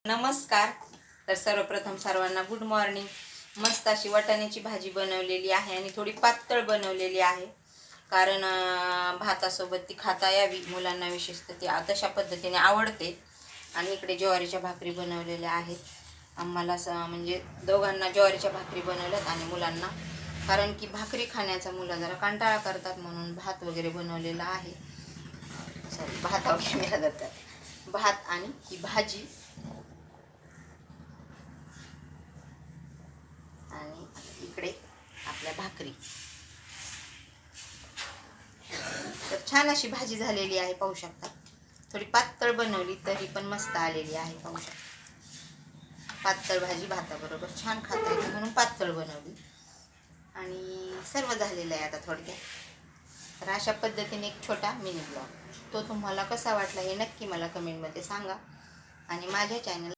नमस्कार. तर सर्वप्रथम सर्वांना गुड मॉर्निंग. मस्त अशी वाटाण्याची भाजी बनवलेली आहे आणि थोडी पातळ बनवलेली आहे, कारण भातासोबत ती खाता यावी मुलांना, विशेषतः ती तशा पद्धतीने आवडते. आणि इकडे ज्वारीच्या भाकरी बनवलेल्या आहेत. आम्हाला म्हणजे दोघांना ज्वारीच्या भाकरी बनवल्यात आणि मुलांना, कारण की भाकरी खाण्याचा मुलं जरा कंटाळा करतात, म्हणून भात वगैरे बनवलेला आहे. सॉरी, भात वगैरे मिळत जातात. भात आणि ही भाजी आणि इकडे आपल्या भाकरी. तर छान अशी भाजी झालेली आहे, पाहू शकता. थोडी पातळ बनवली तरी पण मस्त आलेली आहे, पाहू शकता. पातळ भाजी भाताबरोबर छान खाता येते म्हणून पातळ बनवली. आणि सर्व झालेलं आहे आता थोडक्यात. तर अशा पद्धतीने एक छोटा मिनी ब्लॉग, तो तुम्हाला कसा वाटला हे नक्की मला कमेंटमध्ये सांगा. आणि माझ्या चॅनल